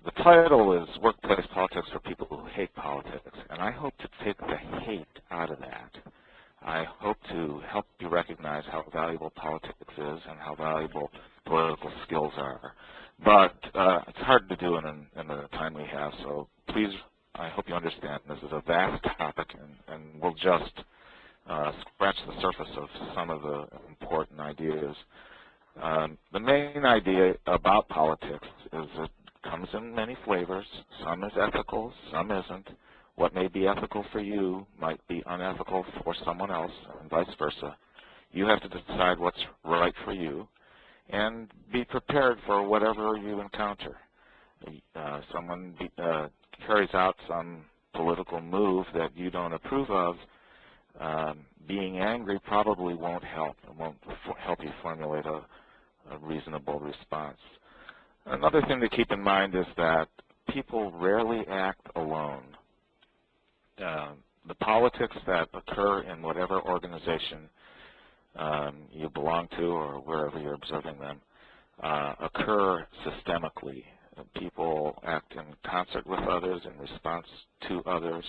The title is Workplace Politics for People Who Hate Politics, and I hope to take the hate out of that. I hope to help you recognize how valuable politics is and how valuable political skills are. But it's hard to do in the time we have, so please, I hope you understand this is a vast topic, and we'll just scratch the surface of some of the important ideas. The main idea about politics is it comes in many flavors. Some is ethical, some isn't. What may be ethical for you might be unethical for someone else, and vice versa. You have to decide what's right for you and be prepared for whatever you encounter. Someone carries out some political move that you don't approve of. Being angry probably won't help. It won't help you formulate a reasonable response. Another thing to keep in mind is that people rarely act alone. The politics that occur in whatever organization you belong to or wherever you're observing them occur systemically. People act in concert with others in response to others,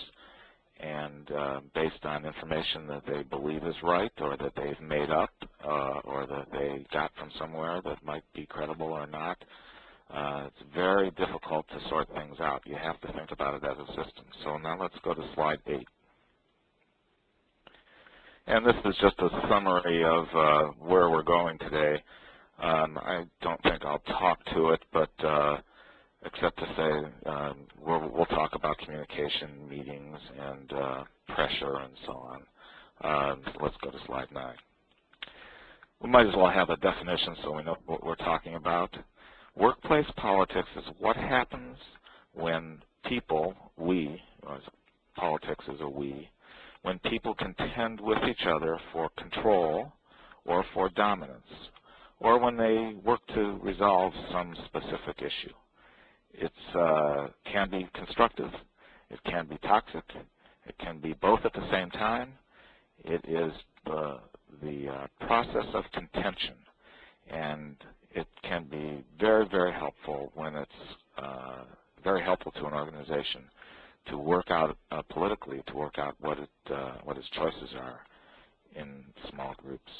and based on information that they believe is right or that they've made up or that they got from somewhere that might be credible or not. It's very difficult to sort things out. You have to think about it as a system. So now let's go to slide 8. And this is just a summary of where we're going today. I don't think I'll talk to it, but except to say we'll talk about communication, meetings, and pressure, and so on. So let's go to slide 9. We might as well have a definition so we know what we're talking about. Workplace politics is what happens when people, politics is a we, when people contend with each other for control or for dominance, or when they work to resolve some specific issue. It can be constructive, it can be toxic, it can be both at the same time. It is the process of contention, and it can be very, very helpful when it's very helpful to an organization to work out politically, to work out what its choices are in small groups.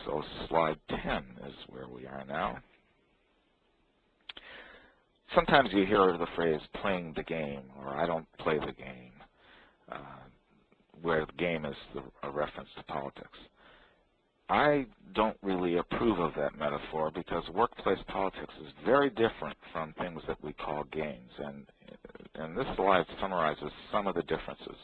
So slide 10 is where we are now. Sometimes you hear the phrase playing the game, or I don't play the game, where the game is a reference to politics. I don't really approve of that metaphor because workplace politics is very different from things that we call games, and this slide summarizes some of the differences.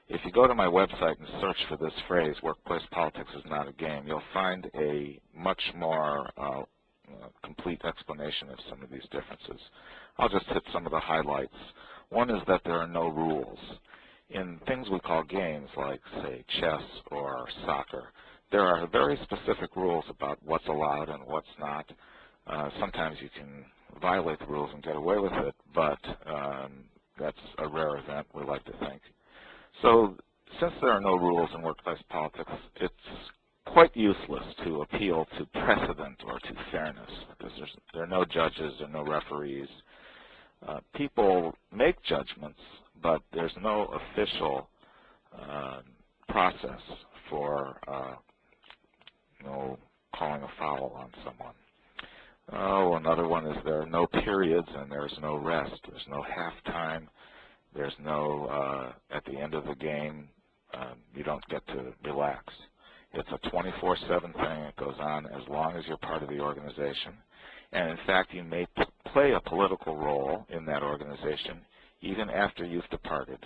If you go to my website and search for this phrase, workplace politics is not a game, you'll find a much more complete explanation of some of these differences. I'll just hit some of the highlights. One is that there are no rules. In things we call games like, say, chess or soccer, there are very specific rules about what's allowed and what's not. Sometimes you can violate the rules and get away with it, but that's a rare event, we like to think. So since there are no rules in workplace politics, it's quite useless to appeal to precedent or to fairness because there are no judges, there are no referees. People make judgments, but there's no official process for calling a foul on someone. Oh, another one is there are no periods and there's no rest. There's no halftime. There's no, at the end of the game, you don't get to relax. It's a 24/7 thing. It goes on as long as you're part of the organization. And in fact, you may play a political role in that organization even after you've departed.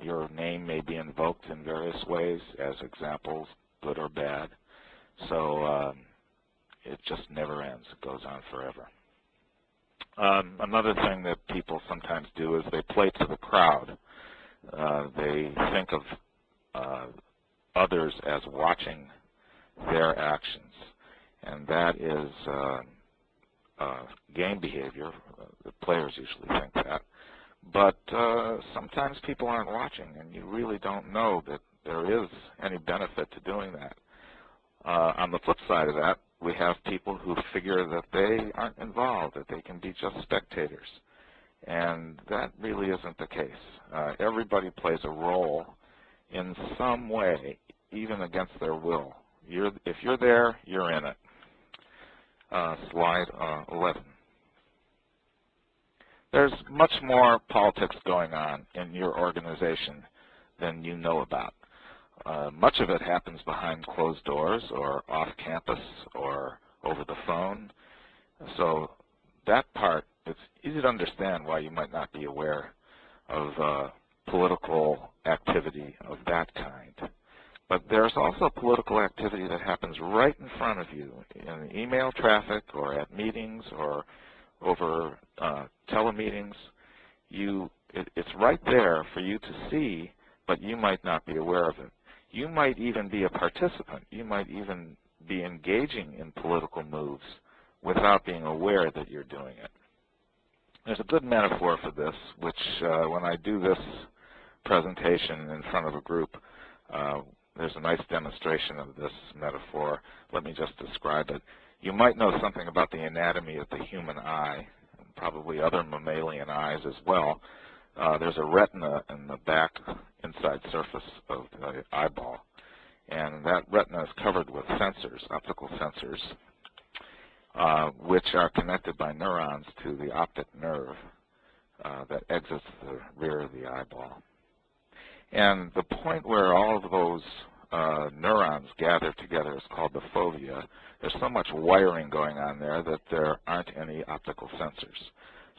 Your name may be invoked in various ways as examples, good or bad. So it just never ends. It goes on forever. Another thing that people sometimes do is they play to the crowd. They think of others as watching their actions, and that is game behavior. The players usually think that. But sometimes people aren't watching, and you really don't know that there is any benefit to doing that. On the flip side of that, we have people who figure that they aren't involved, that they can be just spectators. And that really isn't the case. Everybody plays a role in some way, even against their will. If you're there, you're in it. Slide 11. There's much more politics going on in your organization than you know about. Much of it happens behind closed doors or off campus or over the phone. So that part, it's easy to understand why you might not be aware of political activity of that kind. But there's also political activity that happens right in front of you in email traffic or at meetings or over telemeetings. It's right there for you to see, but you might not be aware of it. You might even be a participant. You might even be engaging in political moves without being aware that you're doing it. There's a good metaphor for this, which when I do this presentation in front of a group, there's a nice demonstration of this metaphor. Let me just describe it. You might know something about the anatomy of the human eye, and probably other mammalian eyes as well. There's a retina in the back inside surface of the eyeball, and that retina is covered with sensors, optical sensors, which are connected by neurons to the optic nerve that exits the rear of the eyeball. And the point where all of those neurons gather together is called the fovea. There's so much wiring going on there that there aren't any optical sensors.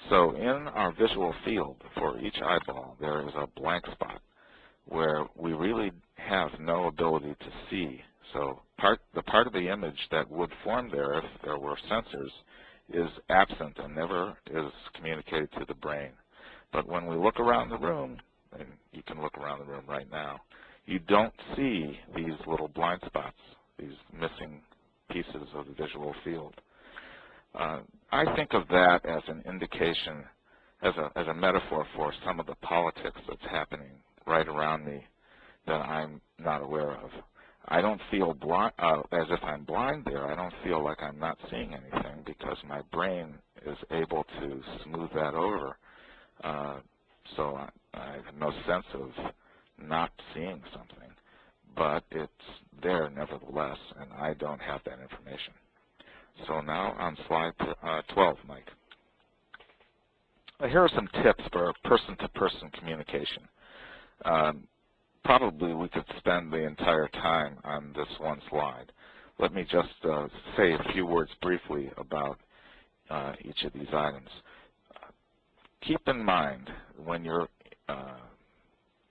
So in our visual field for each eyeball, there is a blank spot where we really have no ability to see. So the part of the image that would form there if there were sensors is absent and never is communicated to the brain. But when we look around the room, and you can look around the room right now, you don't see these little blind spots, these missing pieces of the visual field. I think of that as an indication, as a metaphor for some of the politics that's happening right around me that I'm not aware of. I don't feel blind, as if I'm blind there. I don't feel like I'm not seeing anything because my brain is able to smooth that over. So I have no sense of not seeing something, but it's there nevertheless, and I don't have that information. So now on slide 12, Mike. Here are some tips for person-to-person communication. Probably we could spend the entire time on this one slide. Let me just say a few words briefly about each of these items. Keep in mind when you're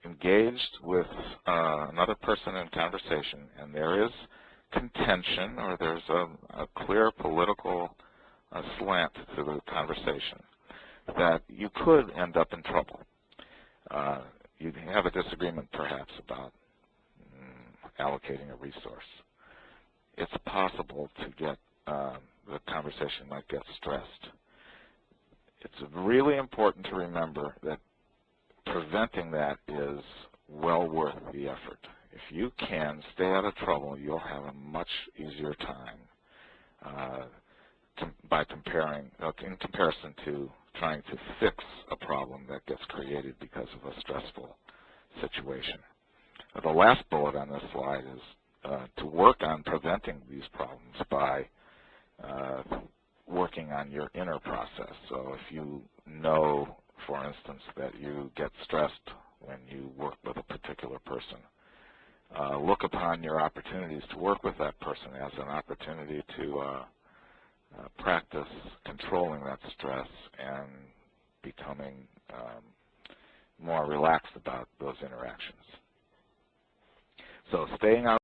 engaged with another person in conversation and there is contention or there's a clear political slant to the conversation, that you could end up in trouble. You'd have a disagreement perhaps about allocating a resource. It's possible to get, the conversation might get stressed. It's really important to remember that preventing that is well worth the effort. If you can stay out of trouble, you'll have a much easier time in comparison to trying to fix a problem that gets created because of a stressful situation. The last bullet on this slide is to work on preventing these problems by working on your inner process. So if you know, for instance, that you get stressed when you work with a particular person, look upon your opportunities to work with that person as an opportunity to practice controlling that stress and becoming more relaxed about those interactions. So staying out